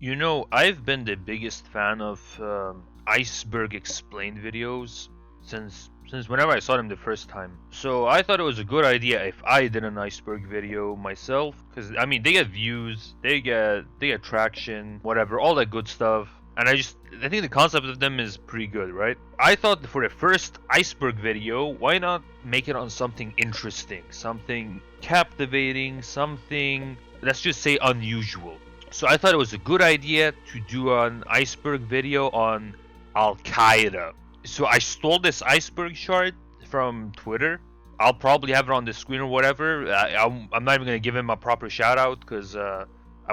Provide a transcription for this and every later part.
You know, I've been the biggest fan of Iceberg explained videos since whenever I saw them the first time. So I thought it was a good idea if I did an Iceberg video myself, because I mean they get views, they get traction, whatever, all that good stuff. And I think the concept of them is pretty good, right? I thought for the first Iceberg video, why not make it on something interesting, something captivating, something, let's just say, unusual. So I thought it was a good idea to do an Iceberg video on Al-Qaeda. So I stole this Iceberg chart from Twitter. I'll probably have it on the screen or whatever. I'm not even going to give him a proper shout out because I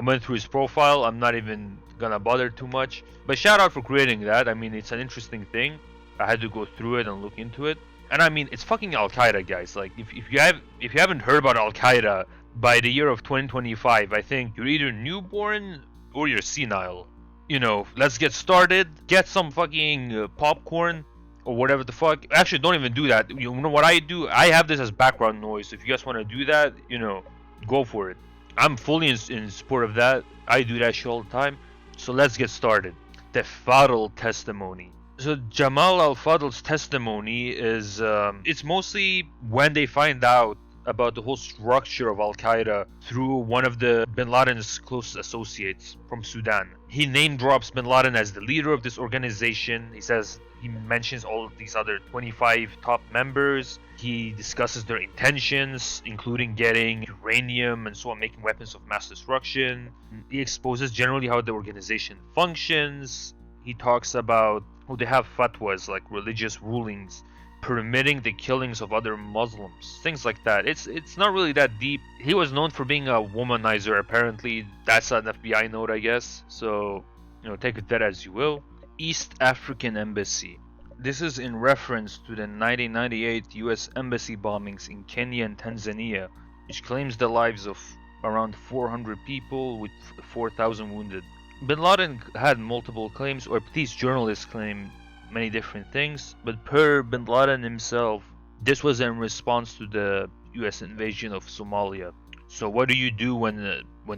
went through his profile. I'm not even going to bother too much. But shout out for creating that. I mean, it's an interesting thing. I had to go through it and look into it. And I mean, it's fucking Al-Qaeda, guys. Like, if you haven't heard about Al-Qaeda, by the year of 2025, I think you're either newborn or you're senile. You know, let's get started. Get some fucking popcorn or whatever the fuck. Actually, don't even do that. You know what I do? I have this as background noise. So if you guys want to do that, you know, go for it. I'm fully in support of that. I do that shit all the time. So let's get started. The Fadl testimony. So Jamal al-Fadl's testimony is, it's mostly when they find out about the whole structure of Al-Qaeda through one of the Bin Laden's closest associates from Sudan. He name drops Bin Laden as the leader of this organization. He mentions all of these other 25 top members. He discusses their intentions, including getting uranium and so on, making weapons of mass destruction. He exposes generally how the organization functions. He talks about how they have fatwas, like religious rulings, permitting the killings of other Muslims, things like that. It's not really that deep. He was known for being a womanizer, apparently. That's an FBI note, I guess. So, you know, take it that as you will. East African Embassy. This is in reference to the 1998 US embassy bombings in Kenya and Tanzania, which claims the lives of around 400 people with 4,000 wounded. Bin Laden had multiple claims, or these journalists claim many different things, but per Bin Laden himself, this was in response to the US invasion of Somalia. So what do you do when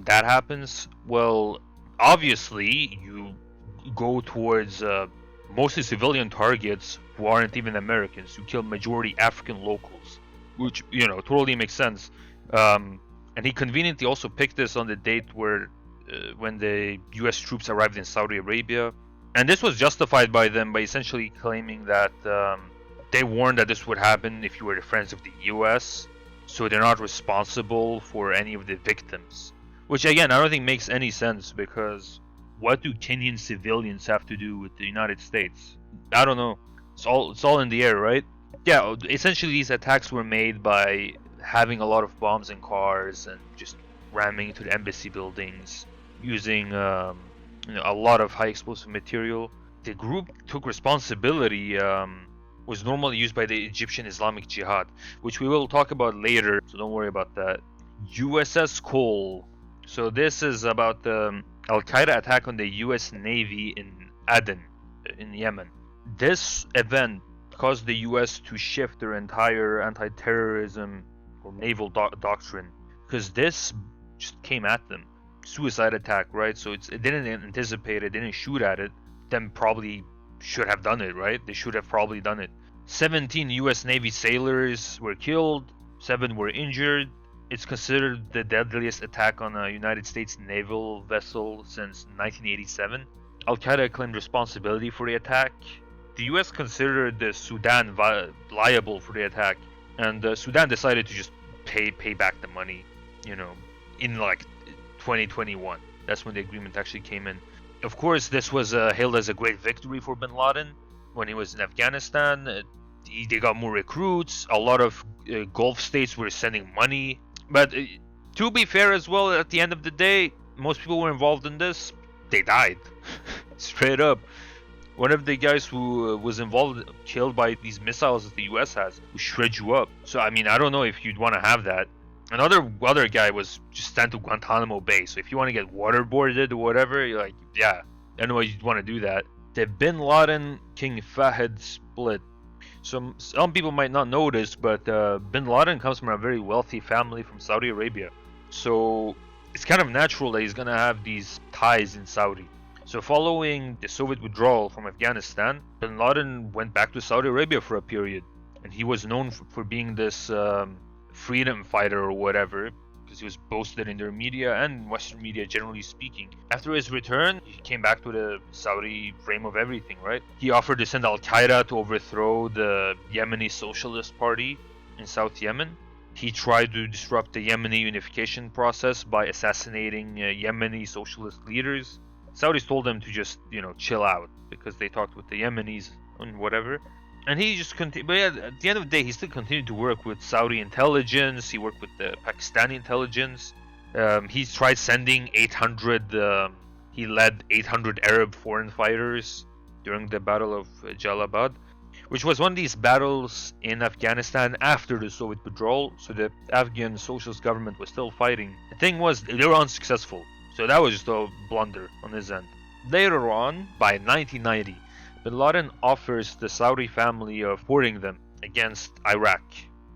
that happens? Well, obviously you go towards mostly civilian targets who aren't even Americans. You kill majority African locals, which, you know, totally makes sense. And he conveniently also picked this on the date where when the US troops arrived in Saudi Arabia. And this was justified by them by essentially claiming that they warned that this would happen if you were the friends of the US, so they're not responsible for any of the victims. Which again, I don't think makes any sense, because what do Kenyan civilians have to do with the United States? I don't know. It's all in the air, right? Yeah, essentially these attacks were made by having a lot of bombs in cars and just ramming into the embassy buildings, using a lot of high explosive material. The group took responsibility, was normally used by the Egyptian Islamic Jihad, which we will talk about later, so don't worry about that. USS Cole. So this is about the Al-Qaeda attack on the US Navy in Aden, in Yemen. This event caused the US to shift their entire anti-terrorism or naval doctrine, because this just came at them. Suicide attack, right? So it didn't anticipate it, didn't shoot at it. Then probably should have done it, right? They should have probably done it. 17 US Navy sailors were killed, 7 were injured. It's considered the deadliest attack on a United States naval vessel since 1987. Al-Qaeda claimed responsibility for the attack. The US considered the Sudan liable for the attack, and Sudan decided to just pay back the money, you know, in like 2021. That's when the agreement actually came in. Of course, this was hailed as a great victory for Bin Laden when he was in Afghanistan. They got more recruits. A lot of Gulf states were sending money. But to be fair as well, at the end of the day, most people who were involved in this, they died. Straight up. One of the guys who was involved, killed by these missiles that the US has, who shred you up. So, I mean, I don't know if you'd want to have that. Another guy was just sent to Guantanamo Bay. So if you want to get waterboarded or whatever, you're like, yeah, I know you'd want to do that. The Bin Laden King Fahd split. So some people might not know this, but Bin Laden comes from a very wealthy family from Saudi Arabia. So it's kind of natural that he's gonna have these ties in Saudi. So following the Soviet withdrawal from Afghanistan, bin Laden went back to Saudi Arabia for a period, and he was known for being this freedom fighter or whatever, because he was boasted in their media and Western media generally speaking. After his return, he came back to the Saudi frame of everything, right? He offered to send Al-Qaeda to overthrow the Yemeni Socialist Party in South Yemen. He tried to disrupt the Yemeni unification process by assassinating Yemeni socialist leaders. Saudis told him to just, chill out because they talked with the Yemenis and whatever. And he just continued. But yeah, at the end of the day, he still continued to work with Saudi intelligence. He worked with the Pakistani intelligence. He tried sending 800. He led 800 Arab foreign fighters during the Battle of Jalabad, which was one of these battles in Afghanistan after the Soviet withdrawal. So the Afghan socialist government was still fighting. The thing was, they were unsuccessful. So that was just a blunder on his end. Later on, by 1990, bin Laden offers the Saudi family of supporting them against Iraq.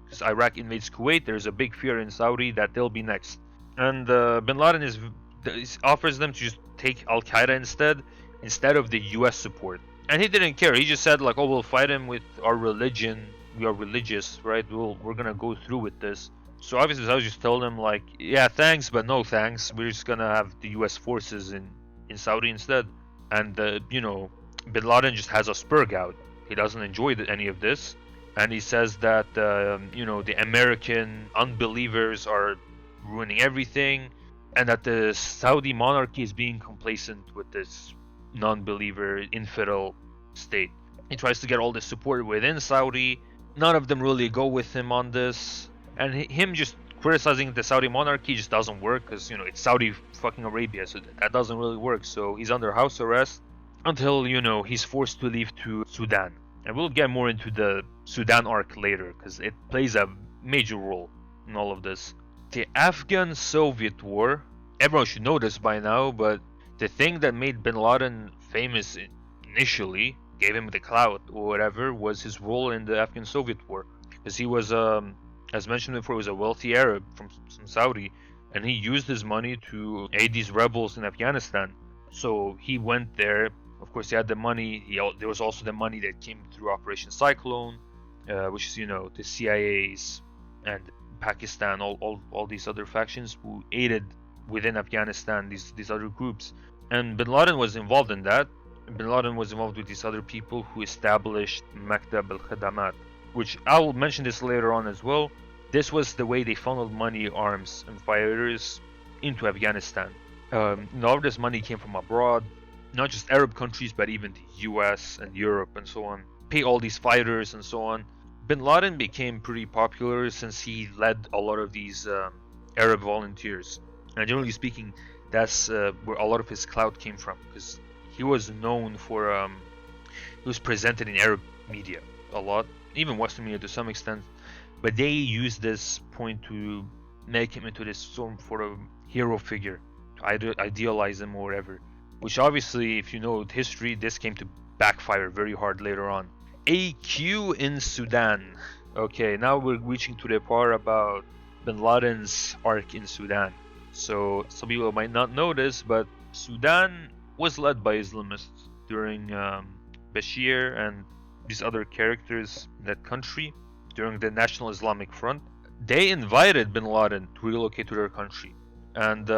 Because Iraq invades Kuwait, there's a big fear in Saudi that they'll be next. And bin Laden offers them to just take Al-Qaeda instead of the US support. And he didn't care. He just said like, oh, we'll fight him with our religion. We are religious, right? We're gonna go through with this. So obviously I just told him like, yeah, thanks, but no thanks. We're just gonna have the US forces in Saudi instead. And bin Laden just has a spurg out. He doesn't enjoy any of this. And he says that, the American unbelievers are ruining everything. And that the Saudi monarchy is being complacent with this non-believer, infidel state. He tries to get all this support within Saudi. None of them really go with him on this. And him just criticizing the Saudi monarchy just doesn't work because, it's Saudi fucking Arabia. So that doesn't really work. So he's under house arrest until, he's forced to leave to Sudan. And we'll get more into the Sudan arc later because it plays a major role in all of this. The Afghan-Soviet War, everyone should know this by now, but the thing that made bin Laden famous initially, gave him the clout or whatever, was his role in the Afghan-Soviet War. Because he was, as mentioned before, he was a wealthy Arab from Saudi, and he used his money to aid these rebels in Afghanistan. So he went there. Of course, he had the money. There was also the money that came through Operation Cyclone, which is, the CIA's and Pakistan, all these other factions who aided within Afghanistan, these other groups. And bin Laden was involved in that. Bin Laden was involved with these other people who established Maktab al-Khadamat, which I will mention this later on as well. This was the way they funneled money, arms, and fighters into Afghanistan. All of this money came from abroad, not just Arab countries, but even the US and Europe and so on. Pay all these fighters and so on. Bin Laden became pretty popular since he led a lot of these Arab volunteers. And generally speaking, that's where a lot of his clout came from, because he was known for, he was presented in Arab media a lot, even Western media to some extent, but they used this point to make him into this sort of hero figure, to idealize him or whatever, which obviously, if you know history, this came to backfire very hard later on. AQ in Sudan. Okay, now we're reaching to the part about bin Laden's arc in Sudan. So some people might not know this, but Sudan was led by Islamists during Bashir and these other characters in that country during the National Islamic Front. They invited bin Laden to relocate to their country, and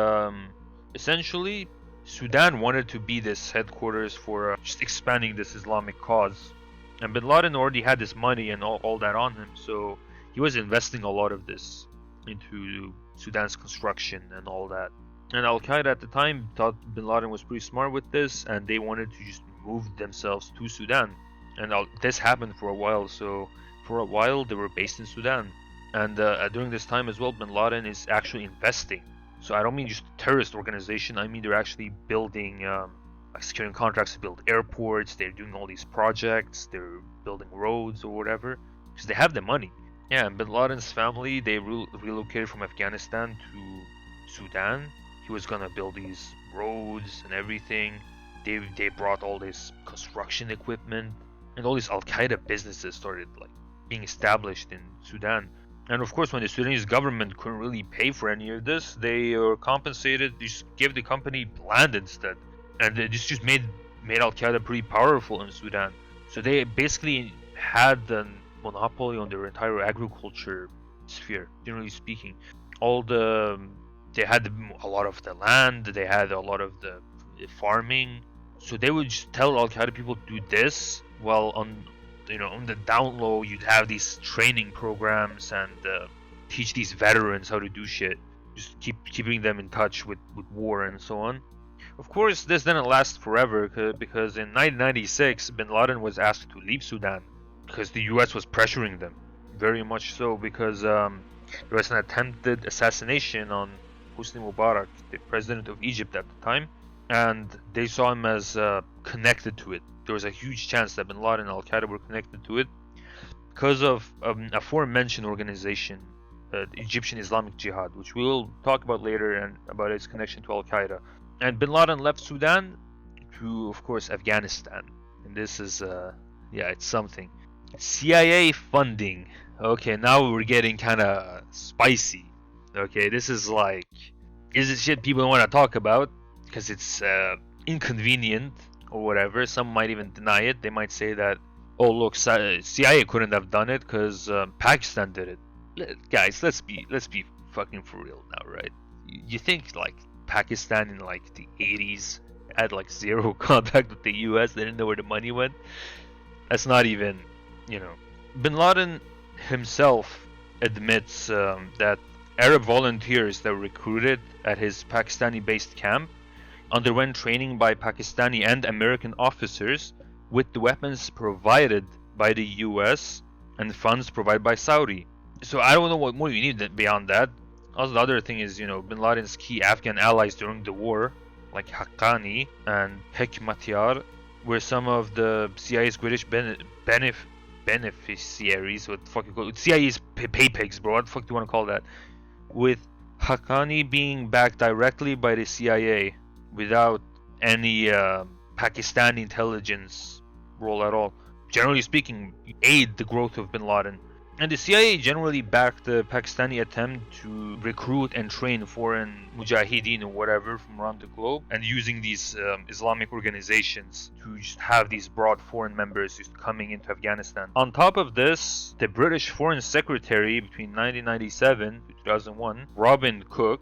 essentially Sudan wanted to be this headquarters for just expanding this Islamic cause. And bin Laden already had this money and all that on him, so he was investing a lot of this into Sudan's construction and all that. And Al-Qaeda at the time thought bin Laden was pretty smart with this, and they wanted to just move themselves to Sudan. And this happened for a while, so for a while they were based in Sudan. And during this time as well, bin Laden is actually investing. So I don't mean just a terrorist organization, I mean they're actually building, securing contracts to build airports, they're doing all these projects, they're building roads or whatever, because they have the money. Yeah, and bin Laden's family, they relocated from Afghanistan to Sudan. He was gonna build these roads and everything. They brought all this construction equipment, and all these Al-Qaeda businesses started being established in Sudan. And of course, when the Sudanese government couldn't really pay for any of this, they were compensated. They just gave the company land instead, and this just made Al Qaeda pretty powerful in Sudan. So they basically had the monopoly on their entire agriculture sphere, generally speaking. They had a lot of the land, they had a lot of the farming. So they would just tell Al Qaeda people to do this, while on the down low you'd have these training programs and teach these veterans how to do shit. Just keeping them in touch with war and so on. Of course, this didn't last forever because in 1996, Bin Laden was asked to leave Sudan because the US was pressuring them. Very much so, because there was an attempted assassination on Hosni Mubarak, the president of Egypt at the time, and they saw him as connected to it. There was a huge chance that Bin Laden and Al Qaeda were connected to it because of a aforementioned organization, the Egyptian Islamic Jihad, which we'll talk about later, and about its connection to Al Qaeda. And Bin Laden left Sudan to, of course, Afghanistan. And this is, it's something. CIA funding. Okay, now we're getting kind of spicy. Okay, this is it shit people don't want to talk about because it's inconvenient or whatever. Some might even deny it. They might say that, oh look, CIA couldn't have done it because Pakistan did it. Guys, let's be fucking for real now, right? You think Pakistan in the 80s had zero contact with the US? They didn't know where the money went. That's not even, Bin Laden himself admits that Arab volunteers that were recruited at his Pakistani-based camp underwent training by Pakistani and American officers with the weapons provided by the US and funds provided by Saudi. So I don't know what more you need beyond that. Also, the other thing is, Bin Laden's key Afghan allies during the war, like Haqqani and Hekmatyar, were some of the CIA's greatest beneficiaries. What the fuck you call it? CIA's pay pigs, bro. What the fuck do you want to call that? With Haqqani being backed directly by the CIA without any Pakistani intelligence role at all. Generally speaking, aid the growth of Bin Laden. And the CIA generally backed the Pakistani attempt to recruit and train foreign mujahideen or whatever from around the globe, and using these Islamic organizations to just have these broad foreign members just coming into Afghanistan. On top of this, the British Foreign Secretary between 1997 to 2001, Robin Cook,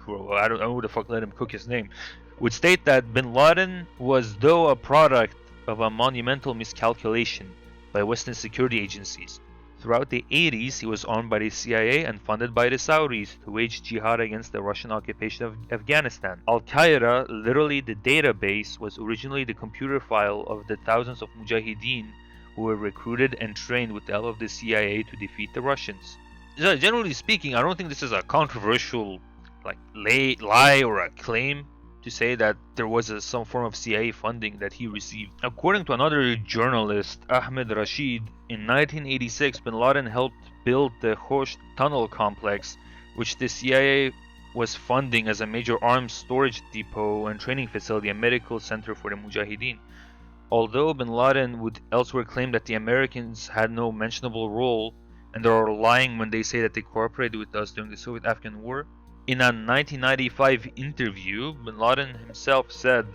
I don't know who the fuck let him cook his name, would state that Bin Laden was though a product of a monumental miscalculation by Western security agencies. Throughout the 80s, he was owned by the CIA and funded by the Saudis to wage jihad against the Russian occupation of Afghanistan. Al-Qaeda, literally the database, was originally the computer file of the thousands of mujahideen who were recruited and trained with the help of the CIA to defeat the Russians. So generally speaking, I don't think this is a controversial lie or a claim to say that there was some form of CIA funding that he received. According to another journalist, Ahmed Rashid, in 1986, Bin Laden helped build the Khost tunnel complex, which the CIA was funding as a major arms storage depot and training facility and medical center for the Mujahideen. Although Bin Laden would elsewhere claim that the Americans had no mentionable role and they are lying when they say that they cooperated with us during the Soviet-Afghan War, in a 1995 interview, Bin Laden himself said,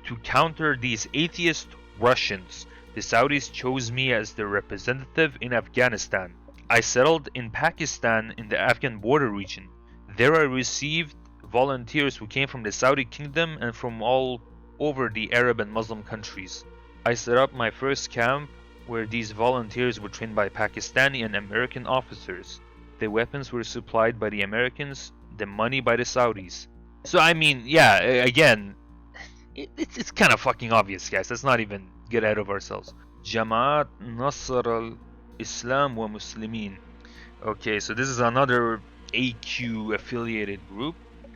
"To counter these atheist Russians, the Saudis chose me as their representative in Afghanistan. I settled in Pakistan in the Afghan border region. There I received volunteers who came from the Saudi kingdom and from all over the Arab and Muslim countries. I set up my first camp where these volunteers were trained by Pakistani and American officers. The weapons were supplied by the Americans, the money by the Saudis." So I mean, yeah, again, it's kind of fucking obvious, guys. Let's not even get ahead of ourselves. Jamaat Nasr al-Islam wa Muslimin. Okay, so this is another AQ affiliated group.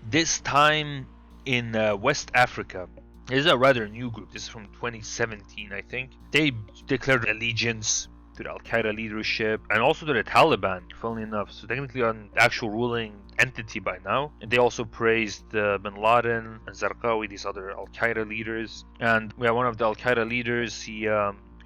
This time in West Africa. This is a rather new group. This is from 2017, I think. They declared allegiance to the Al-Qaeda leadership and also to the Taliban, funnily enough. So technically an actual ruling entity by now. And they also praised Bin Laden and Zarqawi, these other Al-Qaeda leaders. And we have one of the Al-Qaeda leaders, he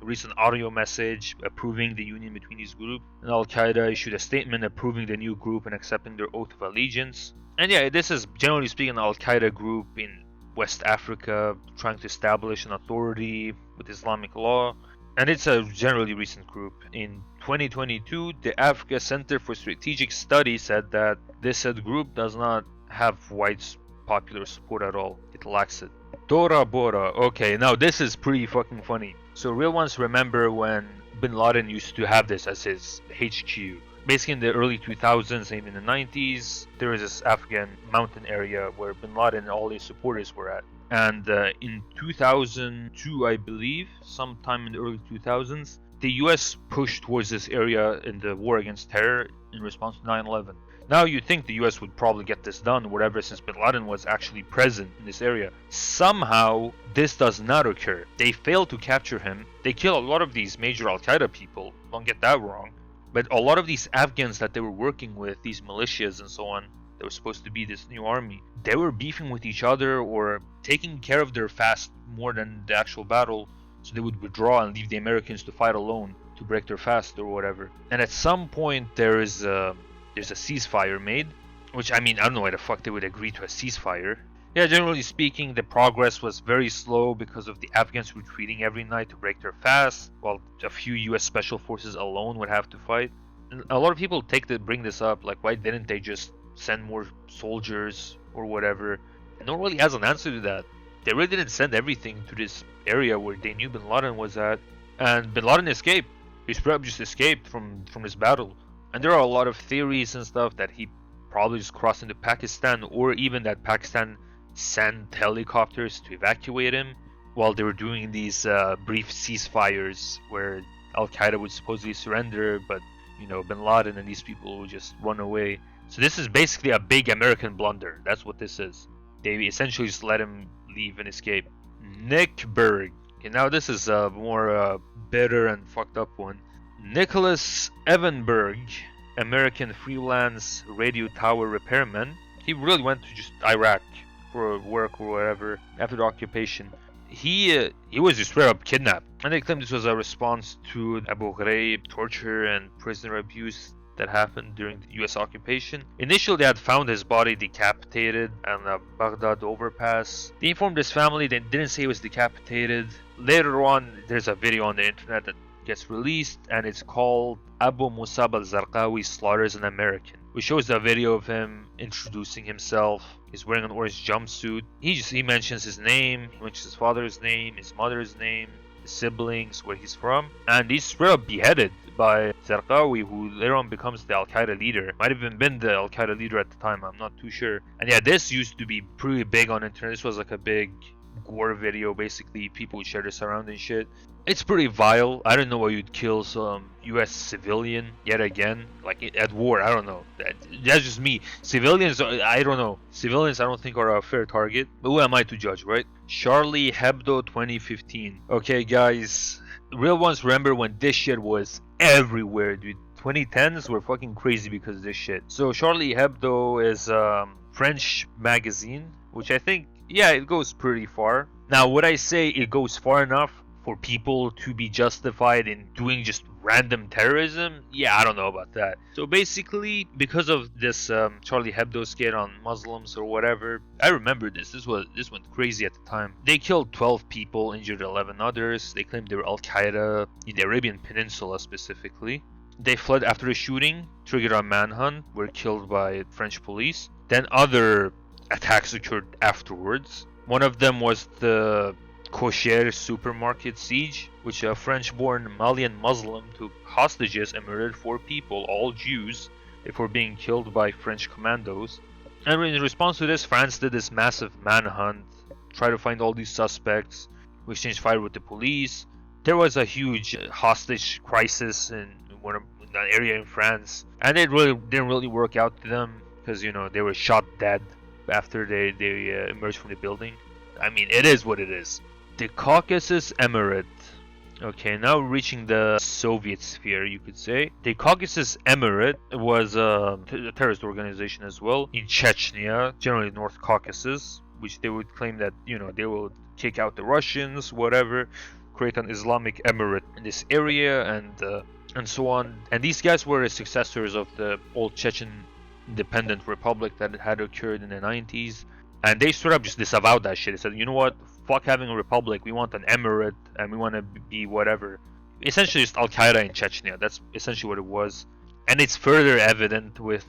recent audio message approving the union between these groups. And Al-Qaeda issued a statement approving the new group and accepting their oath of allegiance. And yeah, this is generally speaking an Al-Qaeda group in West Africa trying to establish an authority with Islamic law. And it's a generally recent group. In 2022, the Africa Center for Strategic Study said that this said group does not have wide popular support at all. It lacks it. Tora Bora. Okay, now this is pretty fucking funny. So real ones remember when Bin Laden used to have this as his HQ. Basically in the early 2000s, maybe in the 90s, there was this Afghan mountain area where Bin Laden and all his supporters were at. And in 2002, I believe, sometime in the early 2000s, the US pushed towards this area in the war against terror in response to 9/11. Now you'd think the US would probably get this done, whatever, since Bin Laden was actually present in this area. Somehow, this does not occur. They fail to capture him. They kill a lot of these major Al-Qaeda people, don't get that wrong. But a lot of these Afghans that they were working with, these militias and so on, that were supposed to be this new army, they were beefing with each other or taking care of their fast more than the actual battle, so they would withdraw and leave the Americans to fight alone to break their fast or whatever. And at some point there's a ceasefire made, which, I mean, I don't know why the fuck they would agree to a ceasefire. Yeah, generally speaking, the progress was very slow because of the Afghans retreating every night to break their fast, while a few US special forces alone would have to fight. And a lot of people bring this up, like, why didn't they just send more soldiers or whatever? And no one really has an answer to that. They really didn't send everything to this area where they knew Bin Laden was at, and Bin Laden escaped. He just escaped from this battle. And there are a lot of theories and stuff that he probably just crossed into Pakistan, or even that Pakistan sent helicopters to evacuate him while they were doing these brief ceasefires where Al-Qaeda would supposedly surrender, but Bin Laden and these people would just run away. So this is basically a big American blunder. That's what this is. They essentially just let him leave and escape. Nick Berg. Okay, now this is a more bitter and fucked up one. Nicholas Evanberg, American freelance radio tower repairman. He really went to just Iraq for work or whatever after the occupation. He was just straight up kidnapped, and they claim this was a response to Abu Ghraib torture and prisoner abuse that happened during the US occupation. Initially, they had found his body decapitated on the Baghdad overpass. They informed his family, they didn't say he was decapitated. Later on, there's a video on the internet that gets released, and it's called Abu Musab al-Zarqawi Slaughters an American, which shows a video of him introducing himself. He's wearing an orange jumpsuit. He mentions his name, he mentions his father's name, his mother's name, his siblings, where he's from, and he's straight up beheaded by Zarqawi, who later on becomes the Al-Qaeda leader. Might have even been the Al-Qaeda leader at the time, I'm not too sure. And yeah, this used to be pretty big on internet. This was like a big gore video, basically. People would share this around and shit. It's pretty vile. I don't know why you'd kill some US civilian yet again, like at war. I don't know. That's just me. Civilians, I don't know. Civilians, I don't think are a fair target. But who am I to judge, right? Charlie Hebdo 2015. Okay, guys. Real ones remember when this shit was everywhere, dude. 2010s were fucking crazy because of this shit. So Charlie Hebdo is a French magazine, which I think, yeah, it goes pretty far. Now, would I say it goes far enough for people to be justified in doing just random terrorism? Yeah, I don't know about that. So basically, because of this Charlie Hebdo skit on Muslims or whatever, I remember this. This went crazy at the time. They killed 12 people, injured 11 others. They claimed they were Al-Qaeda in the Arabian Peninsula specifically. They fled after the shooting, triggered a manhunt, were killed by French police. Then other attacks occurred afterwards. One of them was the Kosher supermarket siege, which a French-born Malian Muslim took hostages and murdered 4 people, all Jews, before being killed by French commandos. And in response to this, France did this massive manhunt, tried to find all these suspects, we exchanged fire with the police. There was a huge hostage crisis in that area in France, and it really didn't really work out to them because they were shot dead after they emerged from the building. I mean, it is what it is. The Caucasus Emirate. Okay, now reaching the Soviet sphere, you could say. The Caucasus Emirate was a terrorist organization as well in Chechnya, generally North Caucasus, which they would claim that they will kick out the Russians, whatever. create an Islamic emirate in this area, and so on. And these guys were the successors of the old Chechen independent republic that had occurred in the 90s. And they straight up just disavowed that shit. They said, you know what, fuck having a republic, we want an emirate, and we want to be whatever. Essentially just Al-Qaeda in Chechnya. That's essentially what it was. And it's further evident with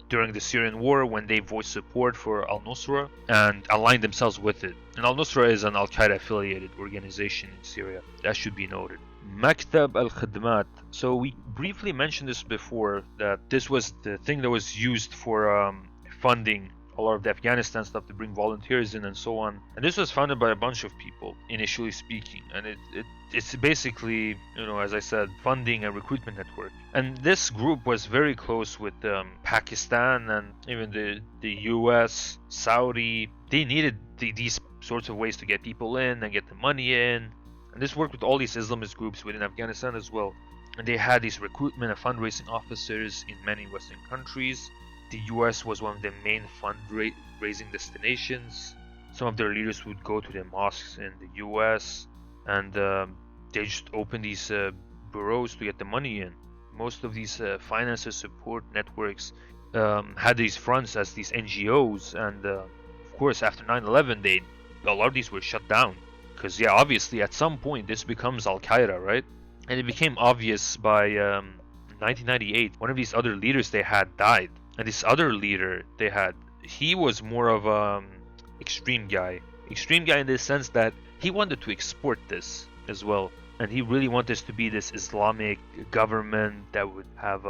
during the Syrian war, when they voiced support for al-Nusra and aligned themselves with it. And al-Nusra is an Al-Qaeda affiliated organization in Syria. That should be noted. Maktab al-Khidmat. So we briefly mentioned this before, that this was the thing that was used for funding a lot of the Afghanistan stuff, to bring volunteers in and so on. And this was founded by a bunch of people, initially speaking. And it's basically, as I said, funding and recruitment network. And this group was very close with Pakistan and even the US, Saudi. They needed these sorts of ways to get people in and get the money in. And this worked with all these Islamist groups within Afghanistan as well. And they had these recruitment and fundraising officers in many Western countries. The US was one of the main fundraising destinations. Some of their leaders would go to the mosques in the US, and they just opened these bureaus to get the money in. Most of these finances support networks had these fronts as these NGOs, and of course after 9/11 a lot of these were shut down, because obviously at some point this becomes Al-Qaeda, right? And it became obvious by 1998. One of these other leaders they had died. And this other leader they had, he was more of extreme guy in the sense that he wanted to export this as well, and he really wanted this to be this Islamic government that would have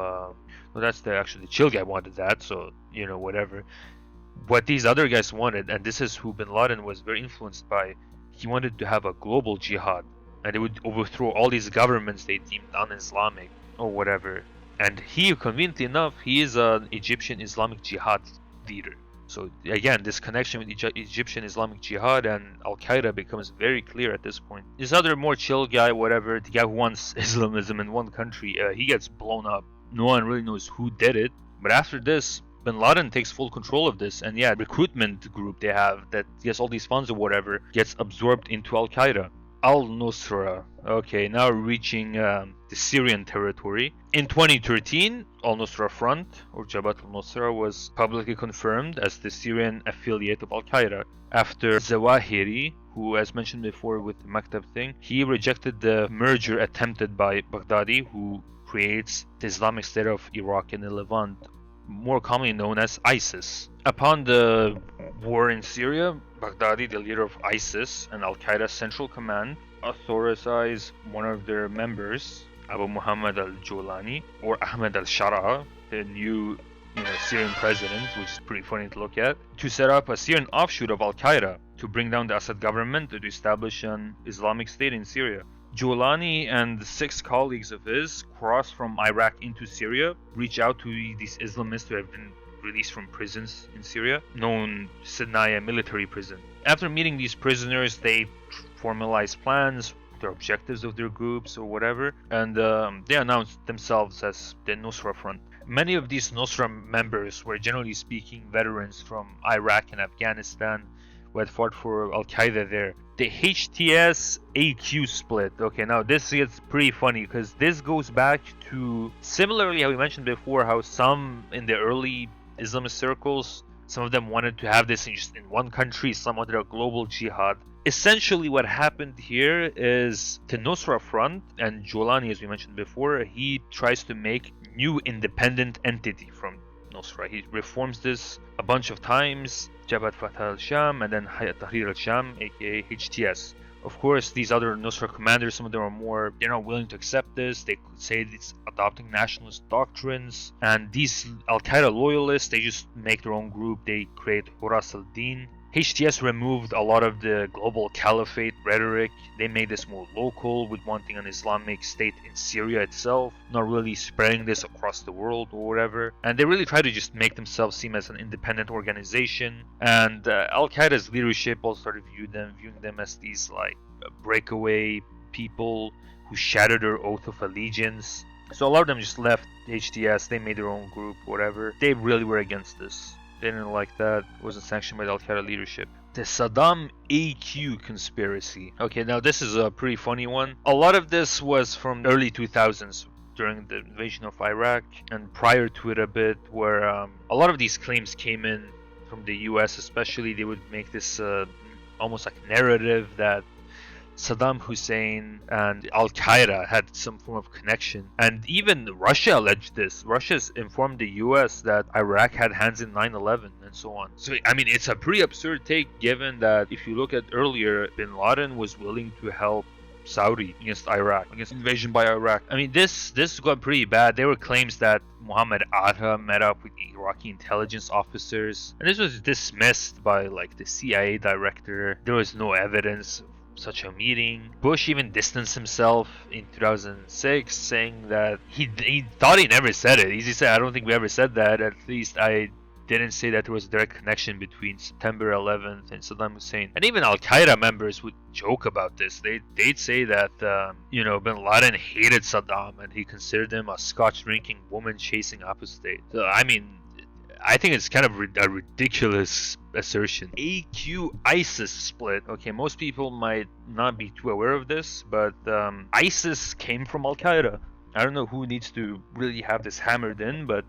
that's the chill guy wanted that, so whatever. What these other guys wanted, and this is who bin Laden was very influenced by, he wanted to have a global jihad, and it would overthrow all these governments they deemed un-Islamic or whatever. And he, conveniently enough, he is an Egyptian Islamic Jihad leader. So again, this connection with Egyptian Islamic Jihad and Al-Qaeda becomes very clear at this point. This other more chill guy, whatever, the guy who wants Islamism in one country, he gets blown up. No one really knows who did it. But after this, bin Laden takes full control of this. And recruitment group they have that gets all these funds or whatever gets absorbed into Al-Qaeda. Al-Nusra. Okay, now reaching the Syrian territory. In 2013, Al-Nusra Front, or Jabhat al-Nusra, was publicly confirmed as the Syrian affiliate of Al-Qaeda. After Zawahiri, who, as mentioned before with the Maktab thing, he rejected the merger attempted by Baghdadi, who creates the Islamic State of Iraq and the Levant, more commonly known as ISIS. Upon the war in Syria, Baghdadi, the leader of ISIS and Al-Qaeda's Central Command, authorized one of their members, Abu Muhammad al-Julani, or Ahmed al-Shara, the new Syrian president, which is pretty funny to look at, to set up a Syrian offshoot of Al-Qaeda to bring down the Assad government to establish an Islamic State in Syria. Julani and 6 colleagues of his crossed from Iraq into Syria, reached out to these Islamists who have been released from prisons in Syria, known Sinaya military prison. After meeting these prisoners, they formalized plans, their objectives of their groups or whatever, and they announced themselves as the Nusra Front. Many of these Nusra members were, generally speaking, veterans from Iraq and Afghanistan who had fought for Al-Qaeda there. The HTS-AQ split. Okay, now this gets pretty funny because this goes back to, similarly how we mentioned before, how some in the early Islamist circles, some of them wanted to have this in one country, some wanted a global jihad. Essentially what happened here is the Nusra Front, and Julani, as we mentioned before, he tries to make new independent entity from Nusra. He reforms this a bunch of times, Jabhat Fatah al-Sham and then Hayat Tahrir al-Sham, aka HTS. Of course, these other Nusra commanders, some of them they're not willing to accept this. They could say it's adopting nationalist doctrines. And these Al-Qaeda loyalists, they just make their own group. They create Huras al-Din. HTS removed a lot of the global caliphate rhetoric. They made this more local, with wanting an Islamic state in Syria itself, not really spreading this across the world or whatever. And they really try to just make themselves seem as an independent organization. And Al-Qaeda's leadership also started viewing them as these breakaway people who shattered their oath of allegiance. So a lot of them just left HTS. They made their own group, whatever. They really were against this. They didn't like that. It wasn't sanctioned by the Al-Qaeda leadership. The Saddam AQ conspiracy. Okay, now this is a pretty funny one. A lot of this was from early 2000s during the invasion of Iraq and prior to it a bit, where a lot of these claims came in from the US especially. They would make this almost like narrative that Saddam Hussein and Al-Qaeda had some form of connection. And even Russia alleged this. Russia's informed the US that Iraq had hands in 9/11 and so on. So, I mean, it's a pretty absurd take given that if you look at earlier, bin Laden was willing to help Saudi against Iraq, against invasion by Iraq. I mean, this got pretty bad. There were claims that Mohammed Atta met up with the Iraqi intelligence officers, and this was dismissed by like the CIA director. There was no evidence of such a meeting. Bush even distanced himself in 2006, saying that he thought he never said it. He said, "I don't think we ever said that. At least I didn't say that there was a direct connection between September 11th and Saddam Hussein." And even Al-Qaeda members would joke about this. They'd say that, bin Laden hated Saddam and he considered him a scotch-drinking, woman-chasing apostate. So, I mean, I think it's kind of a ridiculous assertion. AQ ISIS split. Okay, most people might not be too aware of this, but ISIS came from Al-Qaeda. I don't know who needs to really have this hammered in, but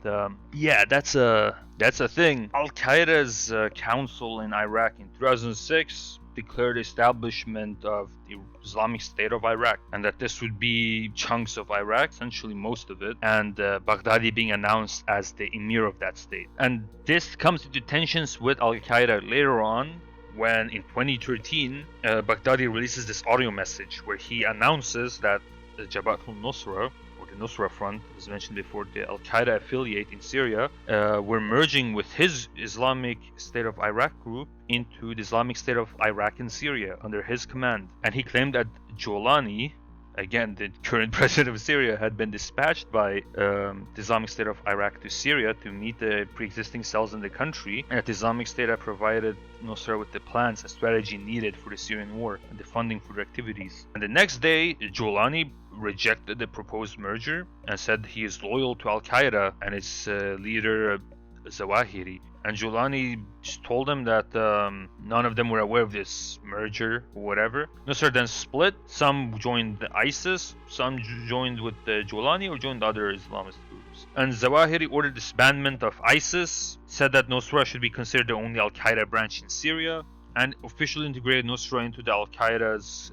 yeah, that's a thing. Al-Qaeda's council in Iraq in 2006 declared establishment of the Islamic State of Iraq, and that this would be chunks of Iraq, essentially most of it, and Baghdadi being announced as the emir of that state. And this comes into tensions with Al-Qaeda later on, when in 2013 Baghdadi releases this audio message where he announces that the Jabhat al-Nusra, or the Nusra Front, as mentioned before, the Al-Qaeda affiliate in Syria, were merging with his Islamic State of Iraq group into the Islamic State of Iraq and Syria under his command. And he claimed that Jolani, again the current president of Syria, had been dispatched by the Islamic State of Iraq to Syria to meet the pre-existing cells in the country, and that the Islamic State had provided Nusra with the plans and strategy needed for the Syrian war and the funding for their activities. And the next day, Jolani rejected the proposed merger and said he is loyal to Al-Qaeda and its leader Zawahiri. And Jolani just told him that none of them were aware of this merger or whatever. Nusra then split. Some joined the ISIS, some joined with the Jolani or joined other Islamist groups. And Zawahiri ordered disbandment of ISIS, said that Nusra should be considered the only Al-Qaeda branch in Syria, and officially integrated Nusra into the Al-Qaeda's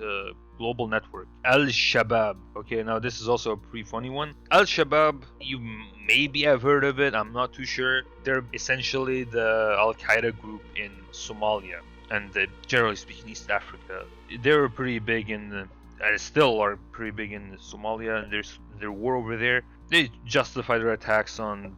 global network, Al-Shabaab. Okay, now this is also a pretty funny one. Al-Shabaab, you maybe have heard of it, I'm not too sure. They're essentially the Al-Qaeda group in Somalia and generally speaking East Africa. They were pretty big and still are pretty big in Somalia, and there's their war over there. They justify their attacks on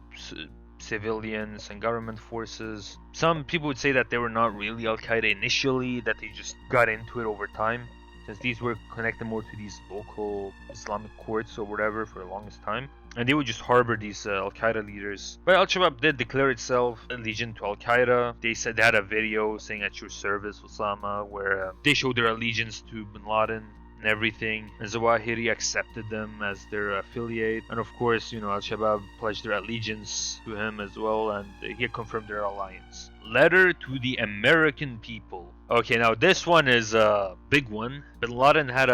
civilians and government forces. Some people would say that they were not really Al-Qaeda initially, that they just got into it over time, since these were connected more to these local Islamic courts or whatever for the longest time. And they would just harbor these Al-Qaeda leaders. But Al-Shabaab did declare itself allegiant to Al-Qaeda. They said they had a video saying at your service, Osama, where they showed their allegiance to bin Laden and everything. And Zawahiri accepted them as their affiliate. And of course, Al-Shabaab pledged their allegiance to him as well, and he confirmed their alliance. Letter to the American people. Okay, now this one is a big one. Bin Laden had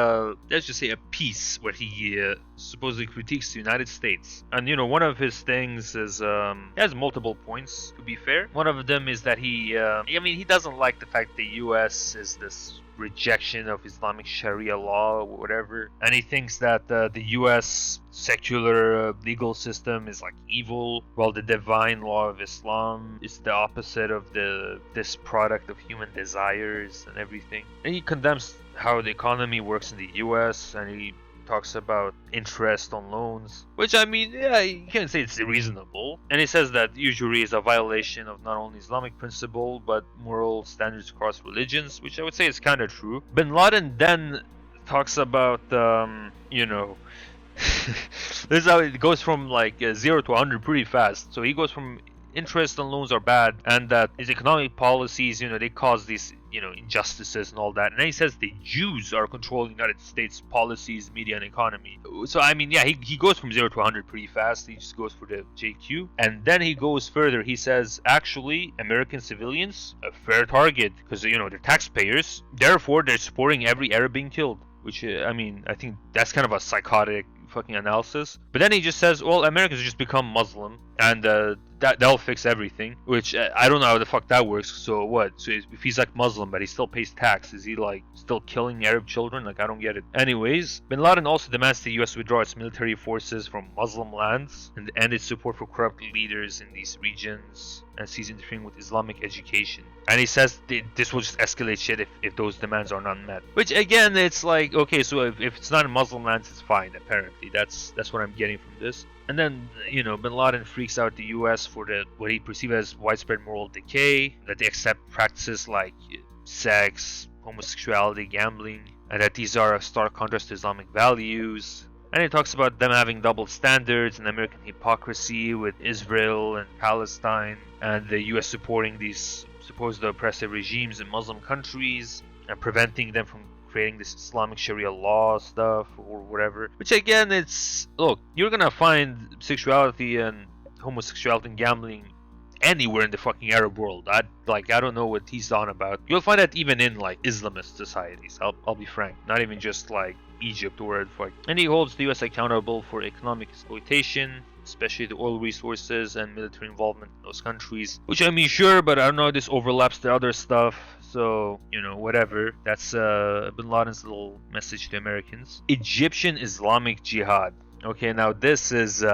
let's just say a piece where he supposedly critiques the United States. And one of his things is, he has multiple points, to be fair. One of them is that he doesn't like the fact the US is this rejection of Islamic Sharia law or whatever. And he thinks that the US secular legal system is like evil, while the divine law of Islam is the opposite of this product of human desires and everything. And he condemns how the economy works in the US, and he talks about interest on loans, which you can say it's reasonable. And he says that usury is a violation of not only Islamic principle but moral standards across religions, which I would say is kind of true. Bin Laden then talks about this is how it goes from like 0 to 100 pretty fast. So he goes from interest on loans are bad, and that his economic policies, they cause these, injustices and all that. And then he says the Jews are controlling the United States policies, media, and economy. So I mean, yeah, he goes from 0 to 100 pretty fast. He just goes for the JQ, and then he goes further. He says, actually, American civilians a fair target because they're taxpayers. Therefore, they're supporting every Arab being killed. Which, I think that's kind of a psychotic fucking analysis. But then he just says, well, Americans just become Muslim, and that'll fix everything. Which, I don't know how the fuck that works. So what? So if he's like Muslim, but he still pays tax, is he like still killing Arab children? Like, I don't get it. Anyways, Bin Laden also demands the US withdraw its military forces from Muslim lands and end its support for corrupt leaders in these regions, and cease interfering with Islamic education. And he says this will just escalate shit if those demands are not met. Which, again, it's like, okay, so if it's not in Muslim lands, it's fine, apparently. That's what I'm getting from this. And then, Bin Laden freaks out the US for what he perceives as widespread moral decay, that they accept practices like sex, homosexuality, gambling, and that these are a stark contrast to Islamic values. And he talks about them having double standards and American hypocrisy with Israel and Palestine, and the US supporting these supposed oppressive regimes in Muslim countries and preventing them from creating this Islamic Sharia law stuff or whatever. Which, again, look, you're gonna find sexuality and homosexuality and gambling anywhere in the fucking Arab world. I don't know what he's on about. You'll find that even in like Islamist societies. I'll be frank. Not even just like Egypt or fuck. And he holds the US accountable for economic exploitation, especially the oil resources and military involvement in those countries. Which, I mean, sure, but I don't know how this overlaps the other stuff. So, whatever. That's Bin Laden's little message to Americans. Egyptian Islamic Jihad. Okay, now this is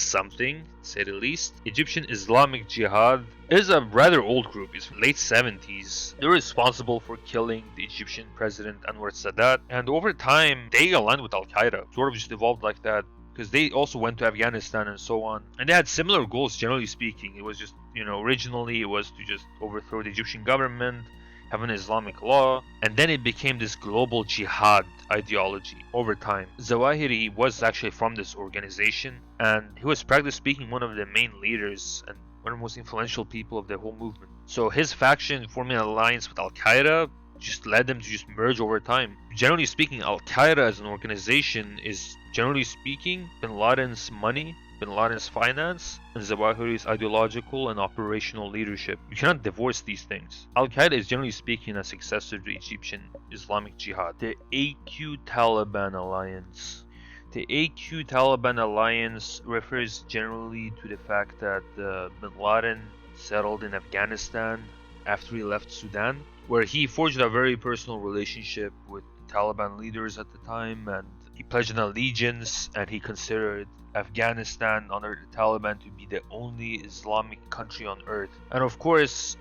something, to say the least. Egyptian Islamic Jihad is a rather old group. It's from late 70s. They're responsible for killing the Egyptian president Anwar Sadat. And over time, they aligned with Al-Qaeda. Sort of just evolved like that. Because they also went to Afghanistan and so on. And they had similar goals, generally speaking. It was just, originally it was to just overthrow the Egyptian government, have an Islamic law, and then it became this global jihad ideology over time. Zawahiri was actually from this organization, and he was, practically speaking, one of the main leaders and one of the most influential people of the whole movement. So his faction forming an alliance with Al-Qaeda just led them to just merge over time. Generally speaking, Al-Qaeda as an organization is, generally speaking, Bin Laden's money, Bin Laden's finance, and Zawahiri's ideological and operational leadership. You cannot divorce these things. Al-Qaeda is, generally speaking, a successor to the Egyptian Islamic Jihad. The AQ-Taliban Alliance. The AQ-Taliban Alliance refers generally to the fact that Bin Laden settled in Afghanistan after he left Sudan, where he forged a very personal relationship with the Taliban leaders at the time, and he pledged an allegiance, and he considered Afghanistan under the Taliban to be the only Islamic country on earth. And of course,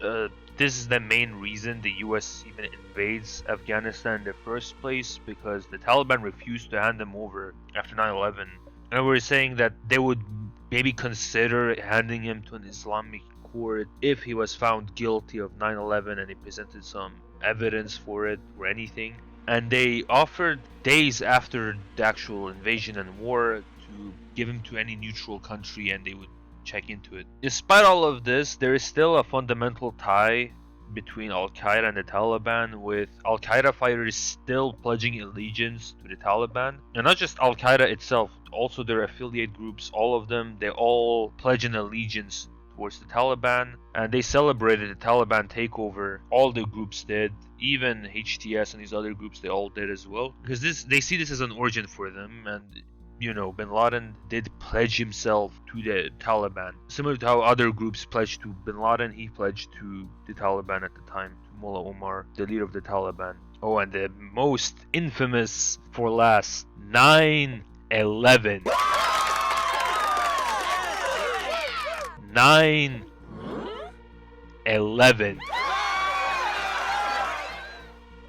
this is the main reason the US even invades Afghanistan in the first place, because the Taliban refused to hand them over after 9/11. And we're saying that they would maybe consider handing him to an Islamic court if he was found guilty of 9/11 and he presented some evidence for it or anything. And they offered days after the actual invasion and war to give him to any neutral country and they would check into it. Despite all of this, there is still a fundamental tie between Al-Qaeda and the Taliban, with Al-Qaeda fighters still pledging allegiance to the Taliban. And not just Al-Qaeda itself, also their affiliate groups, all of them, they all pledge an allegiance towards the Taliban, and they celebrated the Taliban takeover. All the groups did, even HTS and these other groups, they all did as well, because they see this as an origin for them. And Bin Laden did pledge himself to the Taliban, similar to how other groups pledged to Bin Laden. He pledged to the Taliban at the time, to Mullah Omar, the leader of the Taliban. Oh, and the most infamous for last, 9/11. 9/11.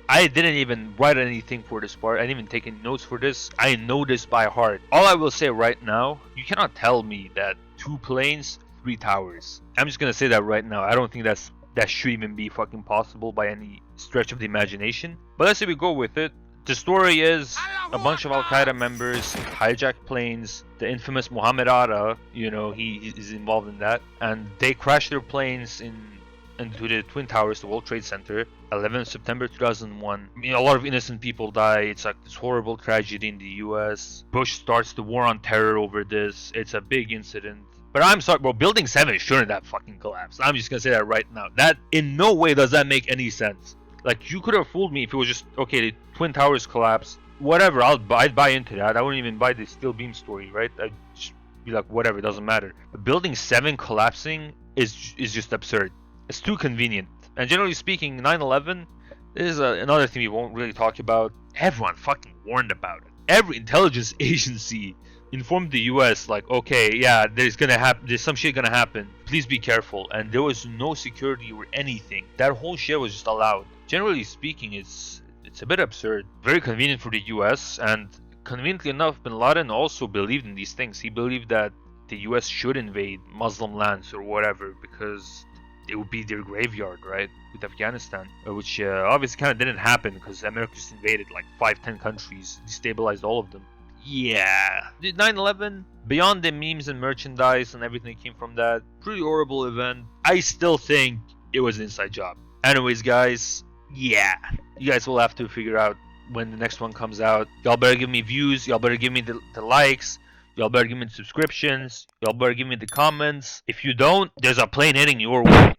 I didn't even write anything for this part. I didn't even take any notes for this. I know this by heart. All I will say right now, you cannot tell me that 2 planes, 3 towers. I'm just gonna say that right now. I don't think that should even be fucking possible by any stretch of the imagination. But let's say we go with it. The story is a bunch of Al-Qaeda members hijacked planes. The infamous Mohammed Atta, he is involved in that, and they crashed their planes into the Twin Towers, the World Trade Center, 11th September 2001. A lot of innocent people die. It's like this horrible tragedy in the US. Bush starts the war on terror over this. It's a big incident. But I'm sorry, bro, Building 7 shouldn't have fucking collapsed. I'm just gonna say that right now. That, in no way does that make any sense. Like, you could have fooled me if it was just, okay, the Twin Towers collapsed. Whatever, I'd buy into that. I wouldn't even buy the steel beam story, right? I'd just be like, whatever, it doesn't matter. But Building 7 collapsing is just absurd. It's too convenient. And generally speaking, 9/11 is another thing we won't really talk about. Everyone fucking warned about it. Every intelligence agency informed the US, like, okay, yeah, there's some shit gonna happen. Please be careful. And there was no security or anything. That whole shit was just allowed. Generally speaking, it's a bit absurd. Very convenient for the US, and conveniently enough, Bin Laden also believed in these things. He believed that the US should invade Muslim lands or whatever because it would be their graveyard, right, with Afghanistan, which obviously kind of didn't happen because America just invaded like 5-10 countries, destabilized all of them. Yeah, the 9/11, beyond the memes and merchandise and everything that came from that, pretty horrible event. I still think it was an inside job. Anyways, guys, yeah, you guys will have to figure out when the next one comes out. Y'all better give me views. Y'all better give me the likes. Y'all better give me the subscriptions. Y'all better give me the comments. If you don't, there's a plane heading your way.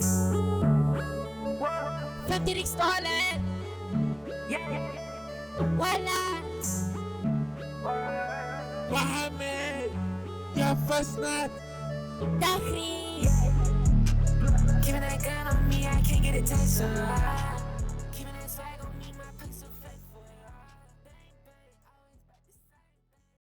Mohammed, your first night. Give me that gun on me, I can't get a taste.